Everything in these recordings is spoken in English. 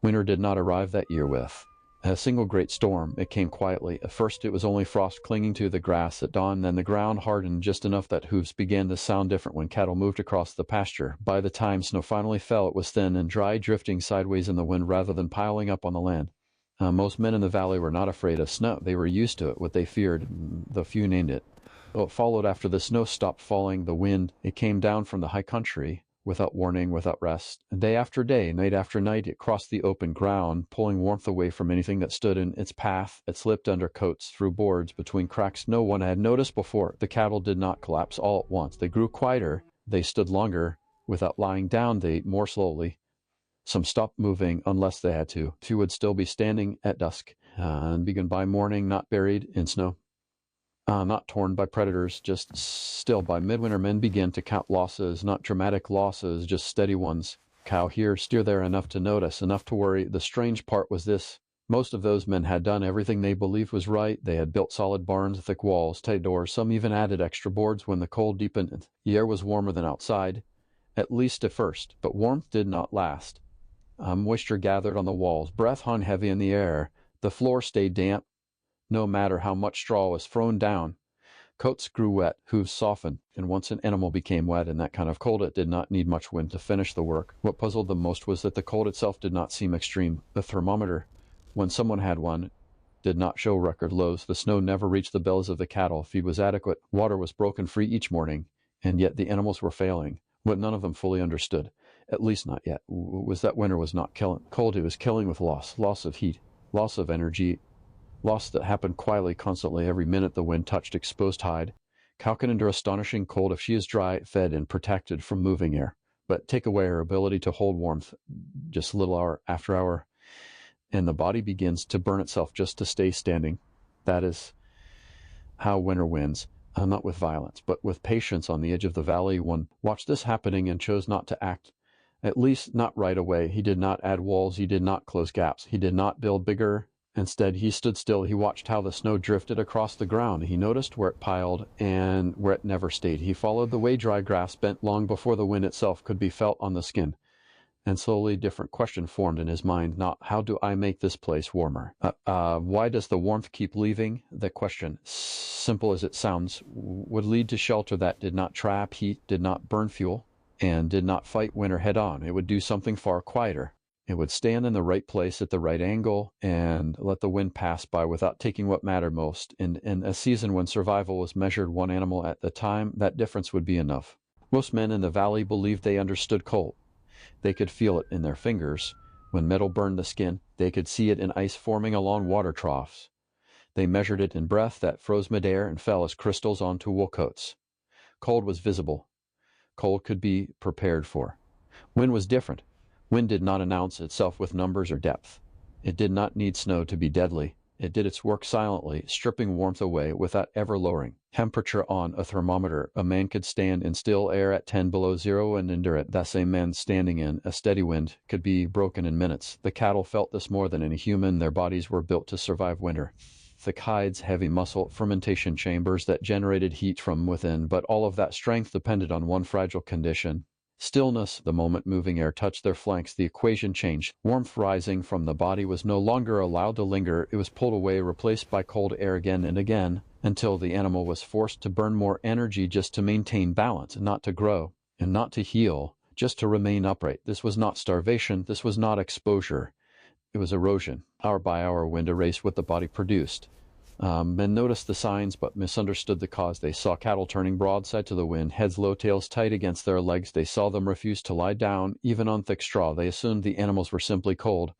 Winter did not arrive that year with a single great storm. It came quietly. At first it was only frost clinging to the grass at dawn, then the ground hardened just enough that hooves began to sound different when cattle moved across the pasture. By the time snow finally fell, it was thin and dry, drifting sideways in the wind rather than piling up on the land. Most men in the valley were not afraid of snow. They were used to it. What they feared, the few named it. What followed after the snow stopped falling, the wind, it came down from the high country, without warning, without rest. Day after day, night after night, it crossed the open ground, pulling warmth away from anything that stood in its path. It slipped under coats, through boards, between cracks no one had noticed before. The cattle did not collapse all at once. They grew quieter. They stood longer. Without lying down, they ate more slowly. Some stopped moving unless they had to. Few would still be standing at dusk, and begin by morning, not buried in snow. Not torn by predators, just still by midwinter. Men began to count losses, not dramatic losses, just steady ones. Cow here, steer there, enough to notice, enough to worry. The strange part was this. Most of those men had done everything they believed was right. They had built solid barns, thick walls, tight doors. Some even added extra boards when the cold deepened. The air was warmer than outside, at least at first, but warmth did not last. Moisture gathered on the walls. Breath hung heavy in the air. The floor stayed damp, no matter how much straw was thrown down. Coats grew wet, hooves softened, and once an animal became wet in that kind of cold, it did not need much wind to finish the work. What puzzled them most was that the cold itself did not seem extreme. The thermometer, when someone had one, did not show record lows. The snow never reached the bellies of the cattle. Feed was adequate. Water was broken free each morning, and yet the animals were failing. What none of them fully understood, at least not yet, was that winter was not killing. Cold, it was killing with loss of heat, loss of energy, loss that happened quietly, constantly, every minute the wind touched exposed hide. Cow can endure astonishing cold if she is dry, fed, and protected from moving air. But take away her ability to hold warmth just a little hour after hour, and the body begins to burn itself just to stay standing. That is how winter wins. Not with violence, but with patience. On the edge of the valley, one watched this happening and chose not to act. At least not right away. He did not add walls. He did not close gaps. He did not build bigger. Instead, he stood still. He watched how the snow drifted across the ground. He noticed where it piled and where it never stayed. He followed the way dry grass bent long before the wind itself could be felt on the skin. And slowly a different question formed in his mind, not how do I make this place warmer? Why does the warmth keep leaving? The question, simple as it sounds, would lead to shelter that did not trap heat, did not burn fuel, and did not fight winter head on. It would do something far quieter. It would stand in the right place at the right angle and let the wind pass by without taking what mattered most. In a season when survival was measured one animal at a time, that difference would be enough. Most men in the valley believed they understood cold. They could feel it in their fingers. When metal burned the skin, they could see it in ice forming along water troughs. They measured it in breath that froze midair and fell as crystals onto wool coats. Cold was visible. Cold could be prepared for. Wind was different. Wind did not announce itself with numbers or depth. It did not need snow to be deadly. It did its work silently, stripping warmth away without ever lowering. Temperature on a thermometer. A man could stand in still air at 10 below zero and endure it. That same man standing in a steady wind could be broken in minutes. The cattle felt this more than any human. Their bodies were built to survive winter. Thick hides, heavy muscle, fermentation chambers that generated heat from within, but all of that strength depended on one fragile condition. Stillness. The moment moving air touched their flanks, the equation changed. Warmth rising from the body was no longer allowed to linger. It was pulled away, replaced by cold air again and again, until the animal was forced to burn more energy just to maintain balance, not to grow, and not to heal, just to remain upright. This was not starvation. This was not exposure. It was erosion. Hour by hour, wind erased what the body produced. Men noticed the signs, but misunderstood the cause. They saw cattle turning broadside to the wind, heads low, tails tight against their legs. They saw them refuse to lie down, even on thick straw. They assumed the animals were simply cold,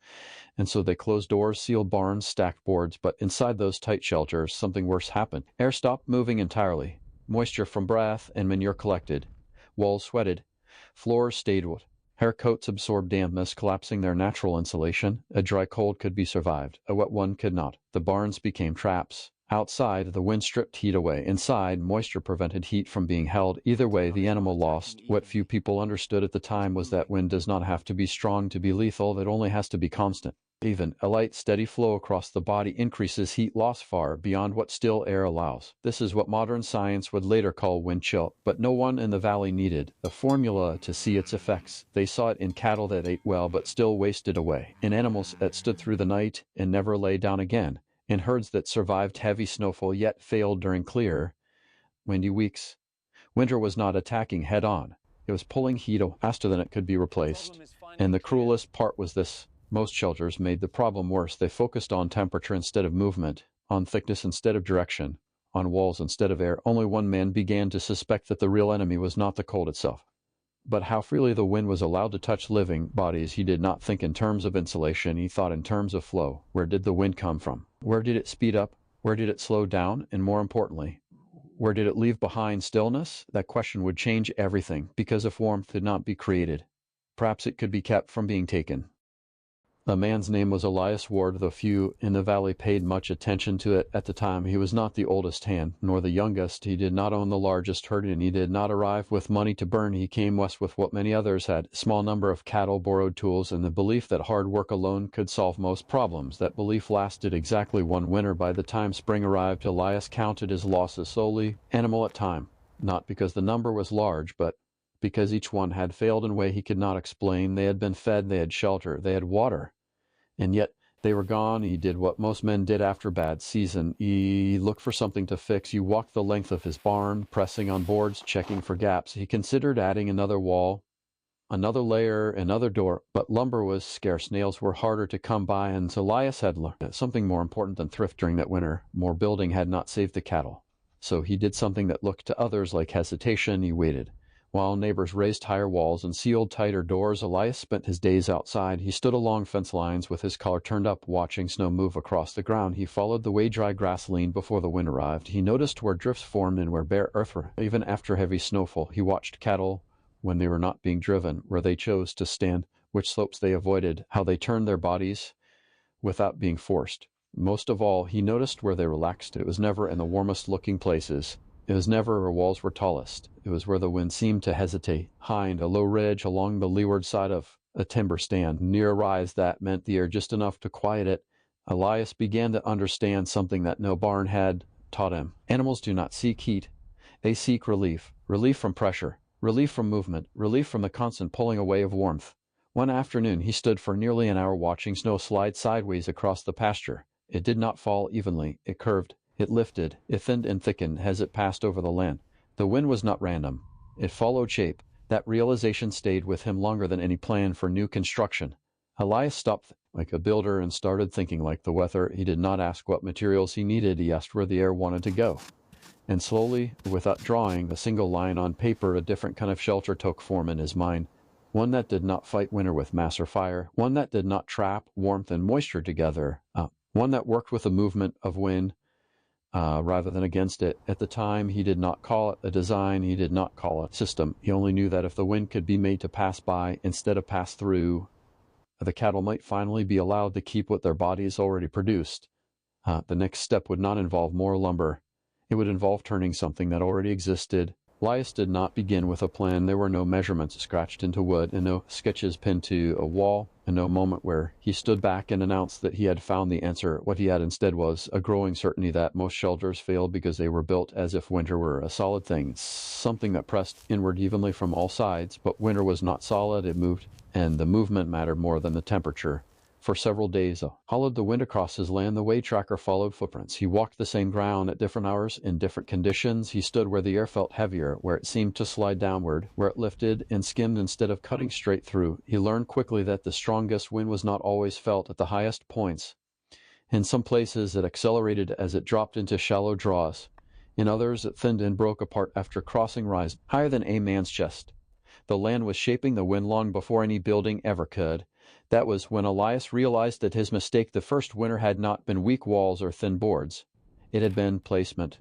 and so they closed doors, sealed barns, stacked boards. But inside those tight shelters, something worse happened. Air stopped moving entirely. Moisture from breath and manure collected. Walls sweated. Floors stayed wet. Hair coats absorbed dampness, collapsing their natural insulation. A dry cold could be survived. A wet one could not. The barns became traps. Outside, the wind stripped heat away. Inside, moisture prevented heat from being held. Either way, the animal lost. What few people understood at the time was that wind does not have to be strong to be lethal, it only has to be constant. Even a light, steady flow across the body increases heat loss far beyond what still air allows. This is what modern science would later call wind chill, but no one in the valley needed a formula to see its effects. They saw it in cattle that ate well but still wasted away, in animals that stood through the night and never lay down again, in herds that survived heavy snowfall yet failed during clear, windy weeks. Winter was not attacking head-on. It was pulling heat faster than it could be replaced. And the cruelest part was this. Most shelters made the problem worse. They focused on temperature instead of movement, on thickness instead of direction, on walls instead of air. Only one man began to suspect that the real enemy was not the cold itself, but how freely the wind was allowed to touch living bodies. He did not think in terms of insulation, he thought in terms of flow. Where did the wind come from? Where did it speed up? Where did it slow down? And more importantly, where did it leave behind stillness? That question would change everything, because if warmth could not be created, perhaps it could be kept from being taken. The man's name was Elias Ward, though few in the valley paid much attention to it at the time. He was not the oldest hand, nor the youngest. He did not own the largest herd, and he did not arrive with money to burn. He came west with what many others had, a small number of cattle, borrowed tools, and the belief that hard work alone could solve most problems. That belief lasted exactly one winter. By the time spring arrived, Elias counted his losses solely animal at time, not because the number was large, but because each one had failed in a way he could not explain. They had been fed, they had shelter, they had water, and yet they were gone. He did what most men did after a bad season. He looked for something to fix. He walked the length of his barn, pressing on boards, checking for gaps. He considered adding another wall, another layer, another door, but lumber was scarce. Nails were harder to come by, and Elias had learned something more important than thrift during that winter. More building had not saved the cattle. So he did something that looked to others like hesitation. He waited. While neighbors raised higher walls and sealed tighter doors, Elias spent his days outside. He stood along fence lines with his collar turned up, watching snow move across the ground. He followed the way dry grass leaned before the wind arrived. He noticed where drifts formed and where bare earth were. Even after heavy snowfall, he watched cattle when they were not being driven, where they chose to stand, which slopes they avoided, how they turned their bodies without being forced. Most of all, he noticed where they relaxed. It was never in the warmest-looking places. It was never where walls were tallest. It was where the wind seemed to hesitate, behind a low ridge along the leeward side of a timber stand, near a rise that meant the air just enough to quiet it. Elias began to understand something that no barn had taught him. Animals do not seek heat. They seek relief. Relief from pressure. Relief from movement. Relief from the constant pulling away of warmth. One afternoon he stood for nearly an hour watching snow slide sideways across the pasture. It did not fall evenly. It curved. It lifted, it thinned and thickened as it passed over the land. The wind was not random. It followed shape. That realization stayed with him longer than any plan for new construction. Elias stopped like a builder and started thinking like the weather. He did not ask what materials he needed. He asked where the air wanted to go. And slowly, without drawing a single line on paper, a different kind of shelter took form in his mind. One that did not fight winter with mass or fire. One that did not trap warmth and moisture together. One that worked with the movement of wind, rather than against it. At the time, he did not call it a design. He did not call it a system. He only knew that if the wind could be made to pass by instead of pass through, the cattle might finally be allowed to keep what their bodies already produced. The next step would not involve more lumber. It would involve turning something that already existed. Elias did not begin with a plan. There were no measurements scratched into wood, and no sketches pinned to a wall, and no moment where he stood back and announced that he had found the answer. What he had instead was a growing certainty that most shelters failed because they were built as if winter were a solid thing, something that pressed inward evenly from all sides. But winter was not solid. It moved, and the movement mattered more than the temperature. For several days, followed the wind across his land. The way tracker followed footprints. He walked the same ground at different hours in different conditions. He stood where the air felt heavier, where it seemed to slide downward, where it lifted and skimmed instead of cutting straight through. He learned quickly that the strongest wind was not always felt at the highest points. In some places it accelerated as it dropped into shallow draws. In others it thinned and broke apart after crossing rise higher than a man's chest. The land was shaping the wind long before any building ever could. That was when Elias realized that his mistake the first winter had not been weak walls or thin boards. It had been placement.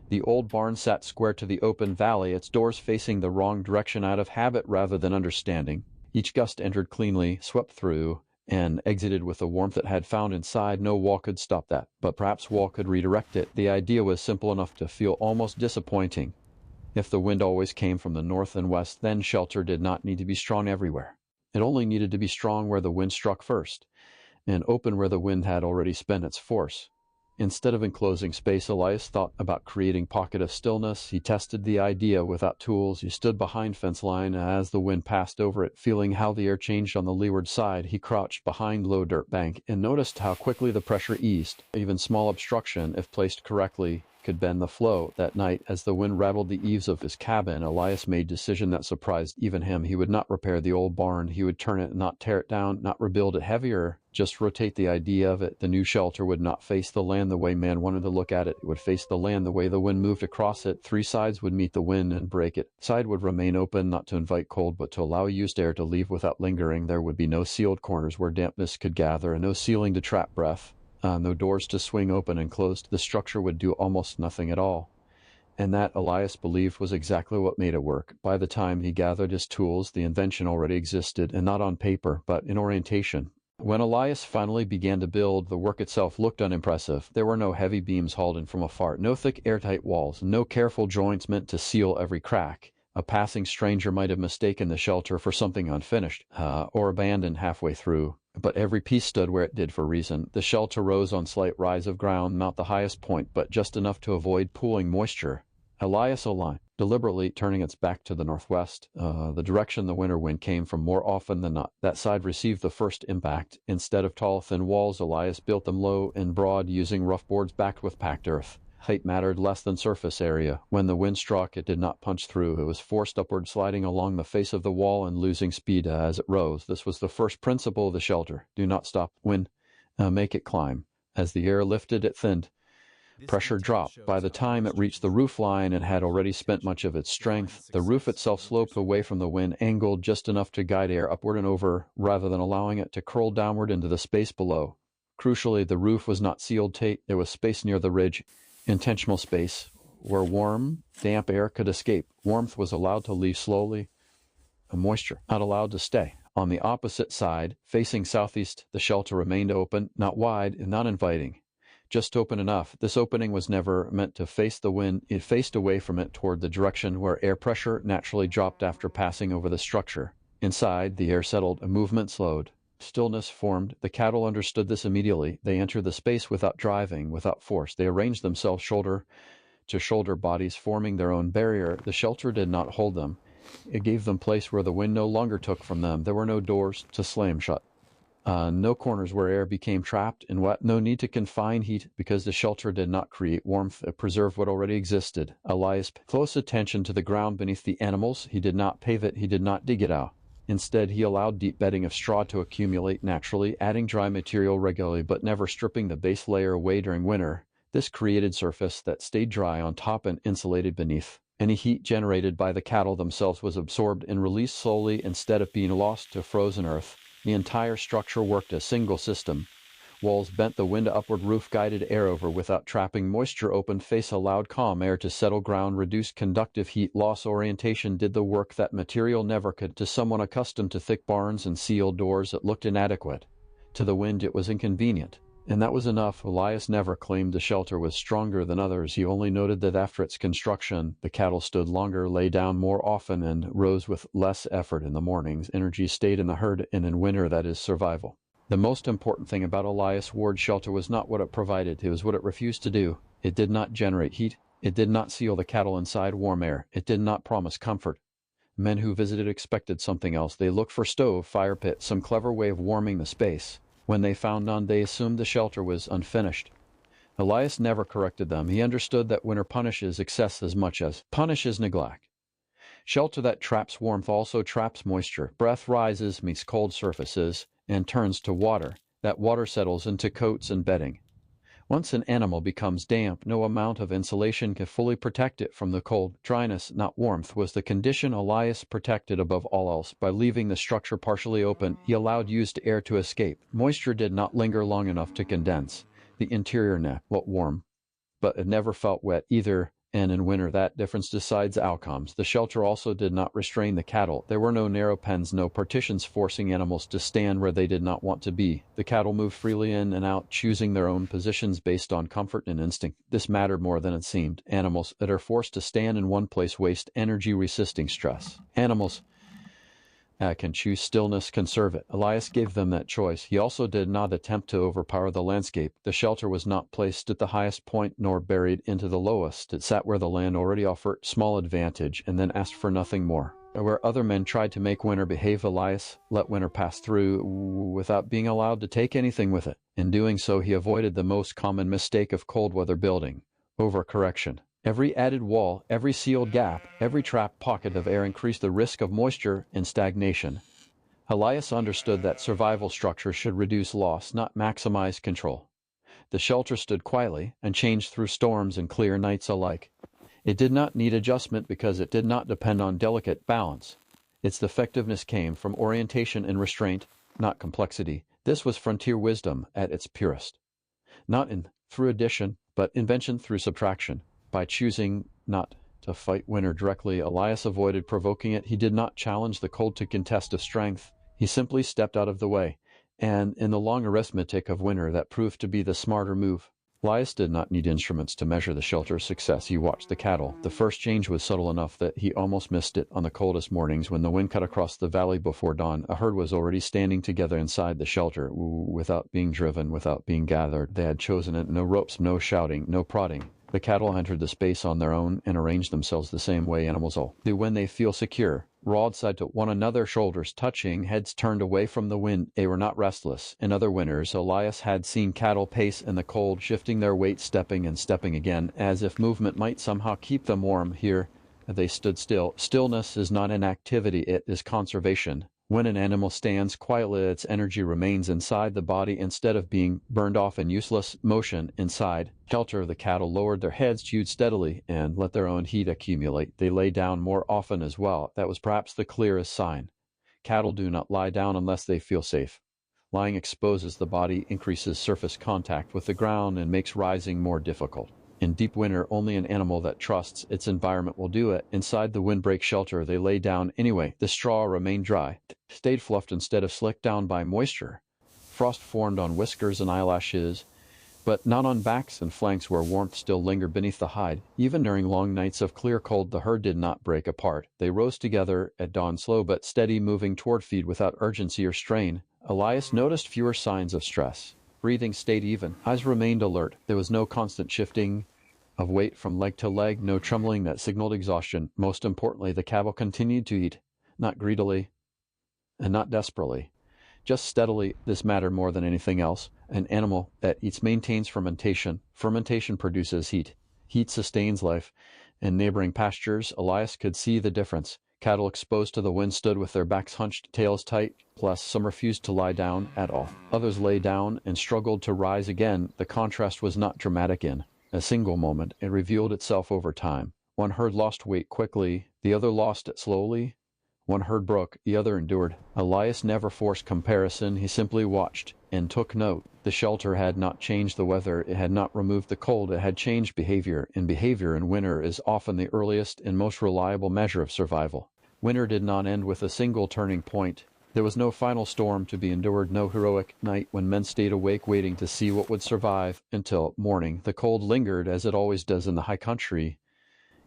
The old barn sat square to the open valley, its doors facing the wrong direction out of habit rather than understanding. Each gust entered cleanly, swept through, and exited with the warmth it had found inside. No wall could stop that, but perhaps wall could redirect it. The idea was simple enough to feel almost disappointing. If the wind always came from the north and west, then shelter did not need to be strong everywhere. It only needed to be strong where the wind struck first, and open where the wind had already spent its force. Instead of enclosing space, Elias thought about creating pocket of stillness. He tested the idea without tools. He stood behind fence line as the wind passed over it, feeling how the air changed on the leeward side. He crouched behind low dirt bank and noticed how quickly the pressure eased. Even small obstruction, if placed correctly, could bend the flow. That night, as the wind rattled the eaves of his cabin, Elias made a decision that surprised even him. He would not repair the old barn. He would turn it, not tear it down, not rebuild it heavier, just rotate the idea of it. The new shelter would not face the land the way man wanted to look at it. It would face the land the way the wind moved across it. Three sides would meet the wind and break it. Side would remain open, not to invite cold, but to allow used air to leave without lingering. There would be no sealed corners where dampness could gather, and no ceiling to trap breath. No doors to swing open and closed. The structure would do almost nothing at all. And that, Elias believed, was exactly what made it work. By the time he gathered his tools, the invention already existed, and not on paper, but in orientation. When Elias finally began to build, the work itself looked unimpressive. There were no heavy beams hauled in from afar, no thick airtight walls, no careful joints meant to seal every crack. A passing stranger might have mistaken the shelter for something unfinished, or abandoned halfway through. But every piece stood where it did for a reason. The shelter rose on slight rise of ground, not the highest point, but just enough to avoid pooling moisture. Elias aligned, deliberately turning its back to the northwest, the direction the winter wind came from more often than not. That side received the first impact. Instead of tall, thin walls, Elias built them low and broad, using rough boards backed with packed earth. Height mattered less than surface area. When the wind struck, it did not punch through. It was forced upward, sliding along the face of the wall and losing speed as it rose. This was the first principle of the shelter. Do not stop wind. Make it climb. As the air lifted, it thinned. Pressure dropped. By the time it reached the roof line, it had already spent much of its strength. The roof itself sloped away from the wind, angled just enough to guide air upward and over, rather than allowing it to curl downward into the space below. Crucially, the roof was not sealed tight. There was space near the ridge, intentional space, where warm, damp air could escape. Warmth was allowed to leave slowly, and moisture not allowed to stay. On the opposite side, facing southeast, the shelter remained open, not wide and not inviting. Just open enough. This opening was never meant to face the wind. It faced away from it toward the direction where air pressure naturally dropped after passing over the structure. Inside, the air settled, a movement slowed. Stillness formed. The cattle understood this immediately. They entered the space without driving, without force. They arranged themselves shoulder to shoulder, bodies forming their own barrier. The shelter did not hold them. It gave them place where the wind no longer took from them. There were no doors to slam shut. No corners where air became trapped and wet. No need to confine heat because the shelter did not create warmth. It preserved what already existed. Elias paid close attention to the ground beneath the animals. He did not pave it. He did not dig it out. Instead, he allowed deep bedding of straw to accumulate naturally, adding dry material regularly but never stripping the base layer away during winter. This created surface that stayed dry on top and insulated beneath. Any heat generated by the cattle themselves was absorbed and released slowly instead of being lost to frozen earth. The entire structure worked as a single system. Walls bent, the wind upward, roof guided air over without trapping moisture. Open face allowed calm air to settle ground, reduced conductive heat loss. Orientation did the work that material never could. To someone accustomed to thick barns and sealed doors, it looked inadequate. To the wind, it was inconvenient. And that was enough. Elias never claimed the shelter was stronger than others. He only noted that after its construction, the cattle stood longer, lay down more often, and rose with less effort in the mornings. Energy stayed in the herd, and in winter, that is survival. The most important thing about Elias Ward's shelter was not what it provided. It was what it refused to do. It did not generate heat. It did not seal the cattle inside warm air. It did not promise comfort. Men who visited expected something else. They looked for stove, fire pit, some clever way of warming the space. When they found none, they assumed the shelter was unfinished. Elias never corrected them. He understood that winter punishes excess as much as punishes neglect. Shelter that traps warmth also traps moisture. Breath rises, meets cold surfaces, and turns to water. That water settles into coats and bedding. Once an animal becomes damp, no amount of insulation can fully protect it from the cold. Dryness, not warmth, was the condition Elias protected above all else. By leaving the structure partially open, he allowed used air to escape. Moisture did not linger long enough to condense. The interior neck felt warm, but it never felt wet either. and in winter that difference decides outcomes. The shelter also did not restrain the cattle. There were no narrow pens, no partitions forcing animals to stand where they did not want to be. The cattle moved freely in and out, choosing their own positions based on comfort and instinct. This mattered more than it seemed. Animals that are forced to stand in one place waste energy resisting stress. Animals can choose stillness, conserve it. Elias gave them that choice. He also did not attempt to overpower the landscape. The shelter was not placed at the highest point nor buried into the lowest. It sat where the land already offered small advantage and then asked for nothing more. Where other men tried to make winter behave, Elias let winter pass through without being allowed to take anything with it. In doing so, he avoided the most common mistake of cold weather building: overcorrection. Every added wall, every sealed gap, every trapped pocket of air increased the risk of moisture and stagnation. Elias understood that survival structure should reduce loss, not maximize control. The shelter stood quietly and changed through storms and clear nights alike. It did not need adjustment because it did not depend on delicate balance. Its effectiveness came from orientation and restraint, not complexity. This was frontier wisdom at its purest. Not through addition, but invention through subtraction. By choosing not to fight winter directly, Elias avoided provoking it. He did not challenge the cold to contest a strength. He simply stepped out of the way. And in the long arithmetic of winter, that proved to be the smarter move. Elias did not need instruments to measure the shelter's success. He watched the cattle. The first change was subtle enough that he almost missed it. On the coldest mornings, when the wind cut across the valley before dawn, a herd was already standing together inside the shelter, without being driven, without being gathered. They had chosen it. No ropes, no shouting, no prodding. The cattle entered the space on their own and arranged themselves the same way animals all do when they feel secure, broadside to one another, shoulders touching, heads turned away from the wind. They were not restless. In other winters, Elias had seen cattle pace in the cold, shifting their weight, stepping and stepping again, as if movement might somehow keep them warm. Here, they stood still. Stillness is not inactivity, it is conservation. When an animal stands quietly, its energy remains inside the body instead of being burned off in useless motion inside. Shelter, the cattle lowered their heads, chewed steadily, and let their own heat accumulate. They lay down more often as well. That was perhaps the clearest sign. Cattle do not lie down unless they feel safe. Lying exposes the body, increases surface contact with the ground, and makes rising more difficult. In deep winter, only an animal that trusts its environment will do it. Inside the windbreak shelter, they lay down anyway. The straw remained dry, stayed fluffed instead of slicked down by moisture. Frost formed on whiskers and eyelashes, but not on backs and flanks where warmth still lingered beneath the hide. Even during long nights of clear cold, the herd did not break apart. They rose together at dawn, slow but steady, moving toward feed without urgency or strain. Elias noticed fewer signs of stress. Breathing stayed even. Eyes remained alert. There was no constant shifting of weight from leg to leg, no trembling that signaled exhaustion. Most importantly, the cattle continued to eat, not greedily and not desperately, just steadily. This mattered more than anything else. An animal that eats maintains fermentation. Fermentation produces heat. Heat sustains life. In neighboring pastures, Elias could see the difference. Cattle exposed to the wind stood with their backs hunched, tails tight, plus some refused to lie down at all. Others lay down and struggled to rise again. The contrast was not dramatic in a single moment. It revealed itself over time. One herd lost weight quickly, the other lost it slowly. One herd broke, the other endured. Elias never forced comparison. He simply watched and took note. The shelter had not changed the weather. It had not removed the cold. It had changed behavior. And behavior in winter is often the earliest and most reliable measure of survival. Winter did not end with a single turning point. There was no final storm to be endured, no heroic night when men stayed awake waiting to see what would survive until morning. The cold lingered, as it always does in the high country,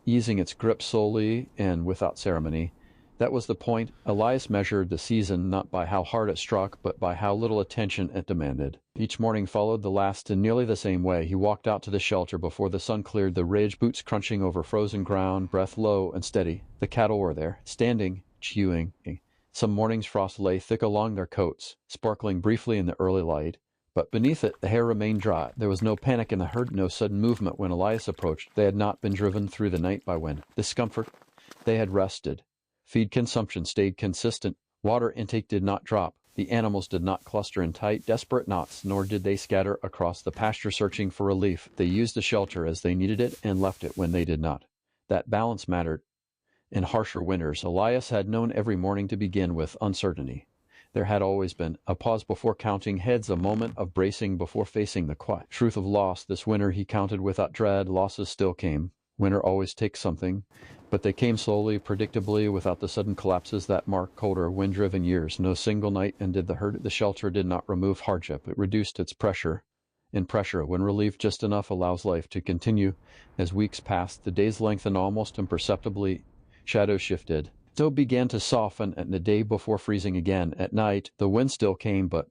easing its grip slowly and without ceremony. That was the point. Elias measured the season not by how hard it struck, but by how little attention it demanded. Each morning followed the last in nearly the same way. He walked out to the shelter before the sun cleared the ridge, boots crunching over frozen ground, breath low and steady. The cattle were there, standing, chewing. Some mornings frost lay thick along their coats, sparkling briefly in the early light, but beneath it the hair remained dry. There was no panic in the herd, no sudden movement when Elias approached. They had not been driven through the night by wind. Discomfort. They had rested. Feed consumption stayed consistent. Water intake did not drop. The animals did not cluster in tight, desperate knots, nor did they scatter across the pasture searching for relief. They used the shelter as they needed it and left it when they did not. That balance mattered. In harsher winters, Elias had known every morning to begin with uncertainty. There had always been a pause before counting heads, a moment of bracing before facing the quiet truth of loss. This winter he counted without dread. Losses still came. Winter always takes something, but they came slowly, predictably, without the sudden collapses that mark colder, wind-driven years. No single night ended the shelter did not remove hardship. It reduced its pressure. In pressure, when relieved just enough, allows life to continue. As weeks passed, the days lengthened almost imperceptibly. Shadows shifted. Snow began to soften, and the day before freezing again. At night, the wind still came, but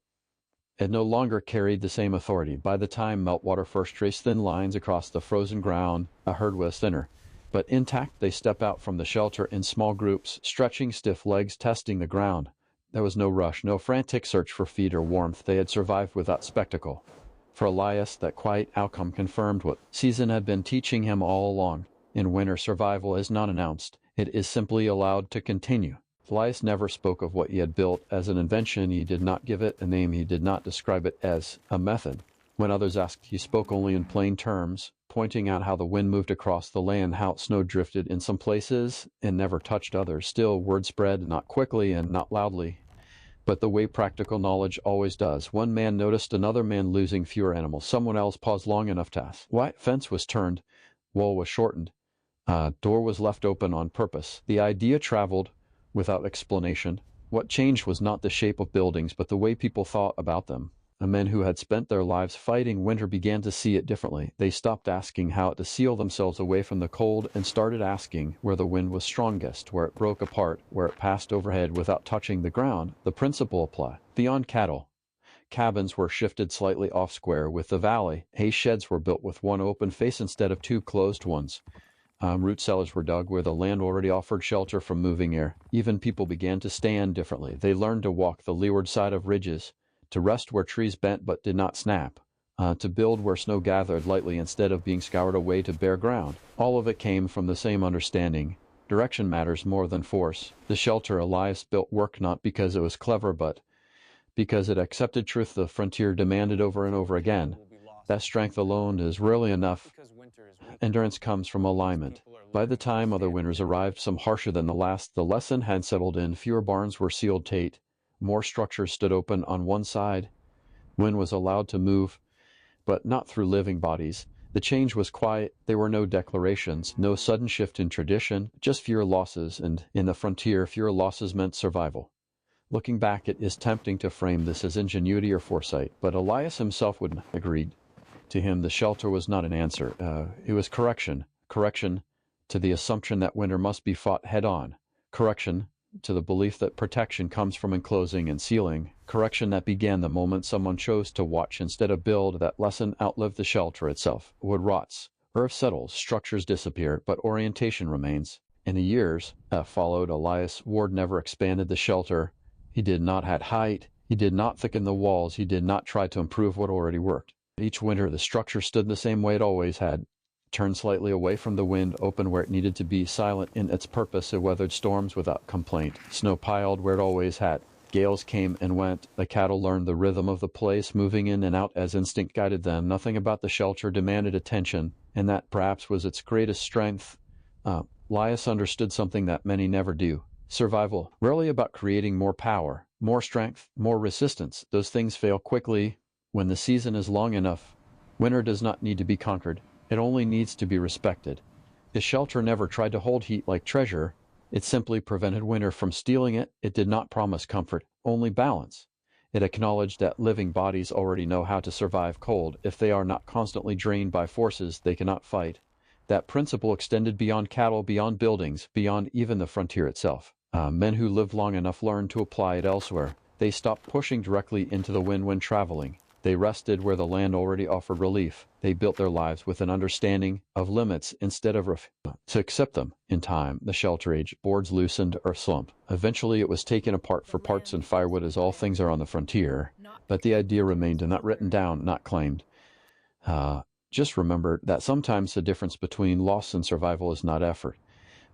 it no longer carried the same authority. By the time meltwater first traced thin lines across the frozen ground, a herd was thinner. But intact, they stepped out from the shelter in small groups, stretching stiff legs, testing the ground. There was no rush, no frantic search for feed or warmth. They had survived without spectacle. For Elias, that quiet outcome confirmed what season had been teaching him all along. In winter, survival is not announced. It is simply allowed to continue. Elias never spoke of what he had built as an invention. He did not give it a name. He did not describe it as a method. When others asked, he spoke only in plain terms, pointing out how the wind moved across the land, how snow drifted in some places and never touched others. Still, word spread, not quickly and not loudly, but the way practical knowledge always does. One man noticed another man losing fewer animals. Someone else paused long enough to ask. Why? Fence was turned, wall was shortened, door was left open on purpose. The idea traveled without explanation. What changed was not the shape of buildings, but the way people thought about them. The men who had spent their lives fighting winter began to see it differently. They stopped asking how to seal themselves away from the cold and started asking where the wind was strongest, where it broke apart, where it passed overhead without touching the ground. The principle applied. Beyond cattle, cabins were shifted slightly off square with the valley. Hay sheds were built with one open face instead of two closed ones. Root cellars were dug where the land already offered shelter from moving air. Even people began to stand differently. They learned to walk the leeward side of ridges, to rest where trees bent but did not snap, to build where snow gathered lightly instead of being scoured away to bare ground. All of it came from the same understanding. Direction matters more than force. The shelter Elias built worked not because it was clever, but because it accepted truth the frontier demanded over and over again. That strength alone is rarely enough. Endurance comes from alignment. By the time other winters arrived, some harsher than the last, the lesson had settled in. Fewer barns were sealed tight. More structures stood open on one side. Wind was allowed to move, but not through living bodies. The change was quiet. There were no declarations, no sudden shift in tradition, just fewer losses, and in the frontier, fewer losses meant survival. Looking back, it is tempting to frame this as ingenuity or foresight, but Elias himself would agree. To him, the shelter was not an answer. It was correction. Correction to the assumption that winter must be fought head-on. Correction to the belief that protection comes from enclosing and sealing. Correction that began the moment someone chose to watch instead of build. That lesson outlived the shelter itself. Wood rots, earth settles, structures disappear, but orientation remains. In the years that followed, Elias Ward never expanded the shelter. He did not add height. He did not thicken the walls. He did not try to improve what already worked. Each winter, the structure stood the same way it always had. Turned slightly away from the wind, open where it needed to be, silent in its purpose. It weathered storms without complaint. Snow piled where it always had. Gales came and went. The cattle learned the rhythm of the place, moving in and out as instinct guided them. Nothing about the shelter demanded attention, and that perhaps was its greatest strength. Elias understood something that many never do. Survival, rarely about creating more power, more strength, more resistance. Those things fail quickly when the season is long enough. Winter does not need to be conquered. It only needs to be respected. The shelter never tried to hold heat like treasure. It simply prevented winter from stealing it. It did not promise comfort, only balance. It acknowledged that living bodies already know how to survive cold. If they are not constantly drained by forces they cannot fight. That principle extended beyond cattle, beyond buildings, beyond even the frontier itself. Men who lived long enough learned to apply it elsewhere. They stopped pushing directly into the wind when traveling. They rested where the land already offered relief. They built their lives with an understanding of limits instead of to accept them. In time, the shelter age, boards loosened or slumped. Eventually it was taken apart for parts and firewood, as all things are on the frontier. But the idea remained, and not written down, not claimed. Just remember that sometimes the difference between loss and survival is not effort,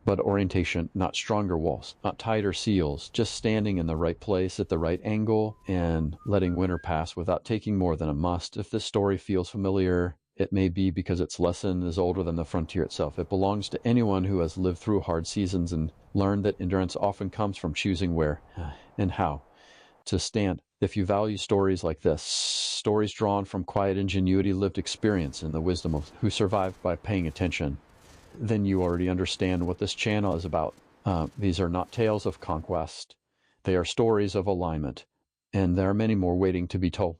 but orientation, not stronger walls, not tighter seals, just standing in the right place at the right angle and letting winter pass without taking more than a must. If this story feels familiar, it may be because its lesson is older than the frontier itself. It belongs to anyone who has lived through hard seasons and learned that endurance often comes from choosing where and how to stand. If you value stories like this, stories drawn from quiet ingenuity, lived experience, and the wisdom of who survived by paying attention, then you already understand what this channel is about. These are not tales of conquest. They are stories of alignment, and there are many more waiting to be told.